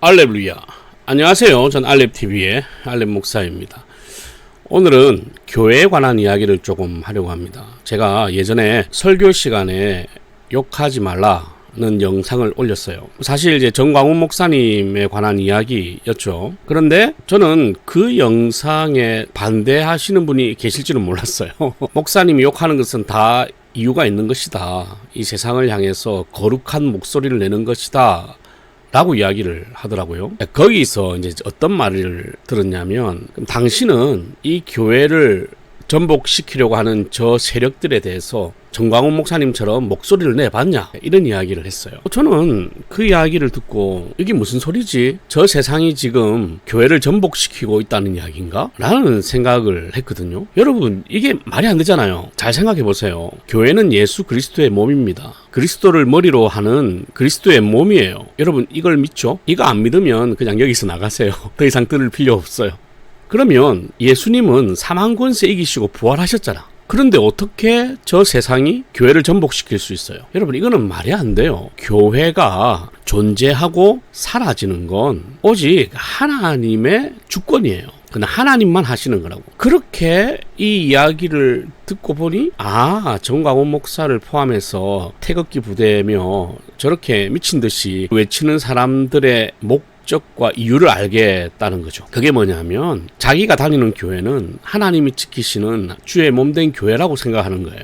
알렐루야. 안녕하세요. 전 알렙TV의 알렙 목사입니다. 오늘은 교회에 관한 이야기를 조금 하려고 합니다. 제가 예전에 설교 시간에 욕하지 말라는 영상을 올렸어요. 사실 이제 정광훈 목사님에 관한 이야기였죠. 그런데 저는 그 영상에 반대하시는 분이 계실지는 몰랐어요. 목사님이 욕하는 것은 다 이유가 있는 것이다. 이 세상을 향해서 거룩한 목소리를 내는 것이다. 라고 이야기를 하더라고요. 거기서 이제 어떤 말을 들었냐면, 당신은 이 교회를 전복시키려고 하는 저 세력들에 대해서 정광훈 목사님처럼 목소리를 내봤냐? 이런 이야기를 했어요. 저는 그 이야기를 듣고 이게 무슨 소리지? 저 세상이 지금 교회를 전복시키고 있다는 이야기인가? 라는 생각을 했거든요. 여러분, 이게 말이 안 되잖아요. 잘 생각해 보세요. 교회는 예수 그리스도의 몸입니다. 그리스도를 머리로 하는 그리스도의 몸이에요. 여러분, 이걸 믿죠? 이거 안 믿으면 그냥 여기서 나가세요. 더 이상 들을 필요 없어요. 그러면 예수님은 사망 권세 이기시고 부활하셨잖아. 그런데 어떻게 저 세상이 교회를 전복시킬 수 있어요? 여러분, 이거는 말이 안 돼요. 교회가 존재하고 사라지는 건 오직 하나님의 주권이에요. 그냥 하나님만 하시는 거라고. 그렇게 이 이야기를 듣고 보니 정광훈 목사를 포함해서 태극기 부대며 저렇게 미친 듯이 외치는 사람들의 목적과 이유를 알겠다는 거죠. 그게 뭐냐면 자기가 다니는 교회는 하나님이 지키시는 주의 몸된 교회라고 생각하는 거예요.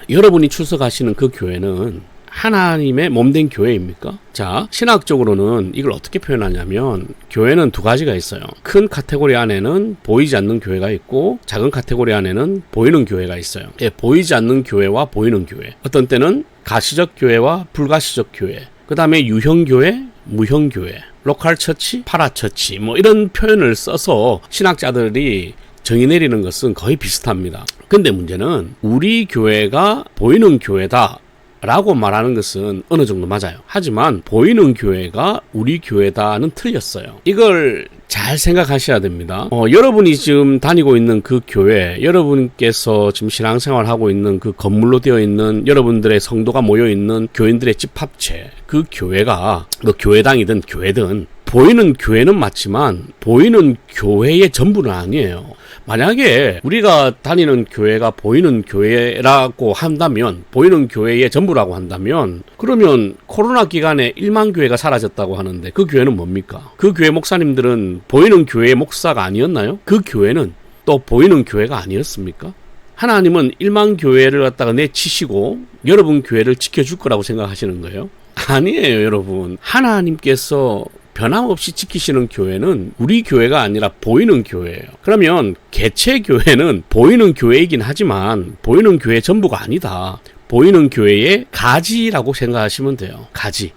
여러분이 출석하시는 그 교회는 하나님의 몸된 교회입니까? 자, 신학적으로는 이걸 어떻게 표현하냐면 교회는 두 가지가 있어요. 큰 카테고리 안에는 보이지 않는 교회가 있고 작은 카테고리 안에는 보이는 교회가 있어요. 보이지 않는 교회와 보이는 교회. 어떤 때는 가시적 교회와 불가시적 교회. 그 다음에 유형교회, 무형교회, 로컬 처치, 파라처치 뭐 이런 표현을 써서 신학자들이 정의 내리는 것은 거의 비슷합니다. 근데 문제는 우리 교회가 보이는 교회다 라고 말하는 것은 어느 정도 맞아요. 하지만 보이는 교회가 우리 교회다는 틀렸어요. 이걸 잘 생각하셔야 됩니다. 여러분이 지금 다니고 있는 그 교회, 여러분께서 지금 신앙생활 하고 있는 그 건물로 되어 있는 여러분들의 성도가 모여 있는 교인들의 집합체, 그 교회가 뭐 교회당이든 교회든 보이는 교회는 맞지만 보이는 교회의 전부는 아니에요. 만약에 우리가 다니는 교회가 보이는 교회라고 한다면, 보이는 교회의 전부라고 한다면, 그러면 코로나 기간에 1만 교회가 사라졌다고 하는데 그 교회는 뭡니까? 그 교회 목사님들은 보이는 교회의 목사가 아니었나요? 그 교회는 또 보이는 교회가 아니었습니까? 하나님은 1만 교회를 갖다가 내치시고 여러분 교회를 지켜줄 거라고 생각하시는 거예요? 아니에요, 여러분. 하나님께서 변함없이 지키시는 교회는 우리 교회가 아니라 보이는 교회예요. 그러면 개체 교회는 보이는 교회이긴 하지만 보이는 교회 전부가 아니다. 보이는 교회의 가지라고 생각하시면 돼요. 가지.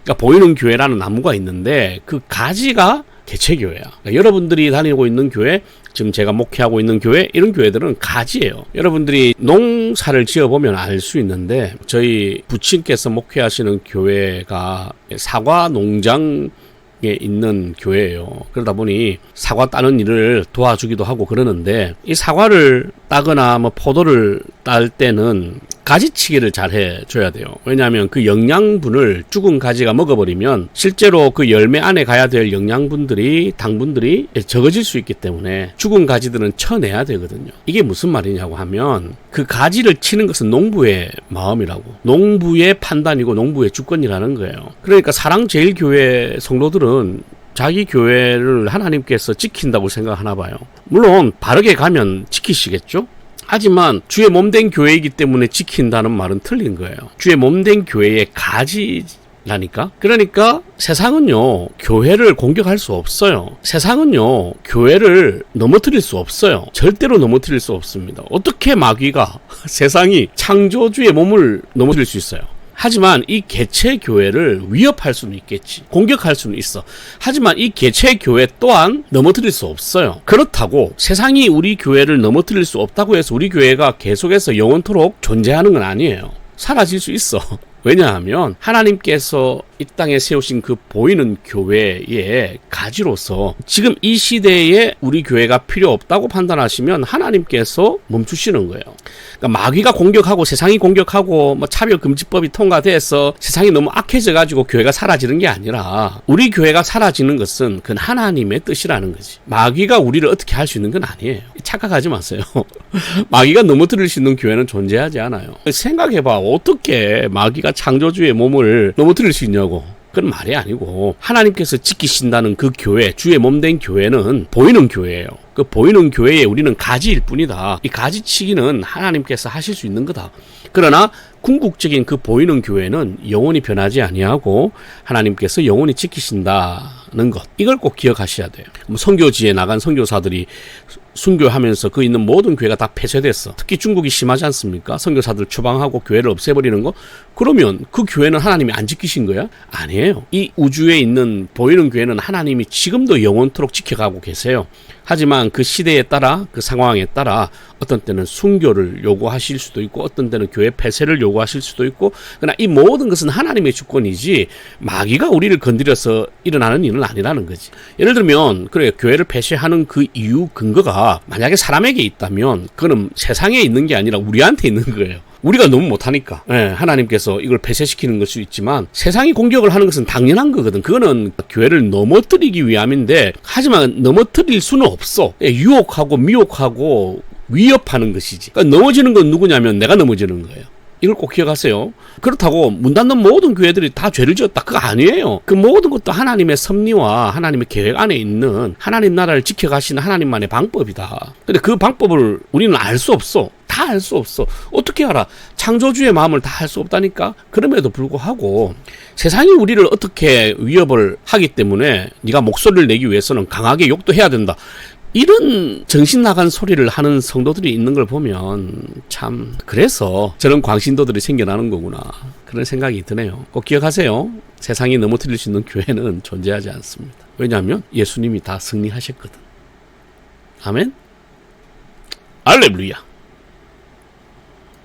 그러니까 보이는 교회라는 나무가 있는데 그 가지가 개체 교회야. 그러니까 여러분들이 다니고 있는 교회, 지금 제가 목회하고 있는 교회, 이런 교회들은 가지예요. 여러분들이 농사를 지어보면 알 수 있는데 저희 부친께서 목회하시는 교회가 사과 농장 있는 교회예요. 그러다 보니 사과 따는 일을 도와주기도 하고 그러는데 이 사과를 따거나 뭐 포도를 딸 때는 가지치기를 잘 해줘야 돼요. 왜냐하면 그 영양분을 죽은 가지가 먹어버리면 실제로 그 열매 안에 가야 될 영양분들이, 당분들이 적어질 수 있기 때문에 죽은 가지들은 쳐내야 되거든요. 이게 무슨 말이냐고 하면 그 가지를 치는 것은 농부의 마음이라고, 농부의 판단이고 농부의 주권이라는 거예요. 그러니까 사랑제일교회 성도들은 자기 교회를 하나님께서 지킨다고 생각하나 봐요. 물론 바르게 가면 지키시겠죠? 하지만 주의 몸된 교회이기 때문에 지킨다는 말은 틀린 거예요. 주의 몸된 교회의 가지라니까. 그러니까 세상은요, 교회를 공격할 수 없어요. 세상은요, 교회를 넘어뜨릴 수 없어요. 절대로 넘어뜨릴 수 없습니다. 어떻게 마귀가 세상이 창조주의 몸을 넘어뜨릴 수 있어요? 하지만 이 개체 교회를 위협할 수는 있겠지. 공격할 수는 있어. 하지만 이 개체 교회 또한 넘어뜨릴 수 없어요. 그렇다고 세상이 우리 교회를 넘어뜨릴 수 없다고 해서 우리 교회가 계속해서 영원토록 존재하는 건 아니에요. 사라질 수 있어. 왜냐하면 하나님께서 이 땅에 세우신 그 보이는 교회의 가지로서 지금 이 시대에 우리 교회가 필요 없다고 판단하시면 하나님께서 멈추시는 거예요. 그러니까 마귀가 공격하고 세상이 공격하고 뭐 차별금지법이 통과돼서 세상이 너무 악해져 가지고 교회가 사라지는 게 아니라 우리 교회가 사라지는 것은 그건 하나님의 뜻이라는 거지. 마귀가 우리를 어떻게 할 수 있는 건 아니에요. 착각하지 마세요. 마귀가 넘어뜨릴 수 있는 교회는 존재하지 않아요. 생각해봐. 어떻게 마귀가 창조주의 몸을 넘어뜨릴 수 있냐고. 그건 말이 아니고 하나님께서 지키신다는 그 교회, 주의 몸된 교회는 보이는 교회예요. 그 보이는 교회에 우리는 가지일 뿐이다. 이 가지치기는 하나님께서 하실 수 있는 거다. 그러나 궁극적인 그 보이는 교회는 영원히 변하지 아니하고 하나님께서 영원히 지키신다는 것. 이걸 꼭 기억하셔야 돼요. 선교지에 나간 선교사들이 순교하면서 그 있는 모든 교회가 다 폐쇄됐어. 특히 중국이 심하지 않습니까? 선교사들 추방하고 교회를 없애버리는 거. 그러면 그 교회는 하나님이 안 지키신 거야? 아니에요. 이 우주에 있는 보이는 교회는 하나님이 지금도 영원토록 지켜가고 계세요. 하지만 그 시대에 따라 그 상황에 따라 어떤 때는 순교를 요구하실 수도 있고 어떤 때는 교회 폐쇄를 요구하실 수도 있고 그러나 이 모든 것은 하나님의 주권이지 마귀가 우리를 건드려서 일어나는 일은 아니라는 거지. 예를 들면 그래 교회를 폐쇄하는 그 이유 근거가 만약에 사람에게 있다면 그는 세상에 있는 게 아니라 우리한테 있는 거예요. 우리가 너무 못하니까. 네, 하나님께서 이걸 폐쇄시키는 걸 수 있지만 세상이 공격을 하는 것은 당연한 거거든. 그거는 교회를 넘어뜨리기 위함인데 하지만 넘어뜨릴 수는 없어. 유혹하고 미혹하고 위협하는 것이지. 그러니까 넘어지는 건 누구냐면 내가 넘어지는 거예요. 이걸 꼭 기억하세요. 그렇다고 문 닫는 모든 교회들이 다 죄를 지었다. 그거 아니에요. 그 모든 것도 하나님의 섭리와 하나님의 계획 안에 있는 하나님 나라를 지켜가시는 하나님만의 방법이다. 근데 그 방법을 우리는 알 수 없어. 다 알 수 없어. 어떻게 알아? 창조주의 마음을 다 알 수 없다니까. 그럼에도 불구하고 세상이 우리를 어떻게 위협을 하기 때문에 네가 목소리를 내기 위해서는 강하게 욕도 해야 된다. 이런 정신 나간 소리를 하는 성도들이 있는 걸 보면 참 그래서 저런 광신도들이 생겨나는 거구나 그런 생각이 드네요. 꼭 기억하세요. 세상이 넘어뜨릴 수 있는 교회는 존재하지 않습니다. 왜냐하면 예수님이 다 승리하셨거든. 아멘. 할렐루야.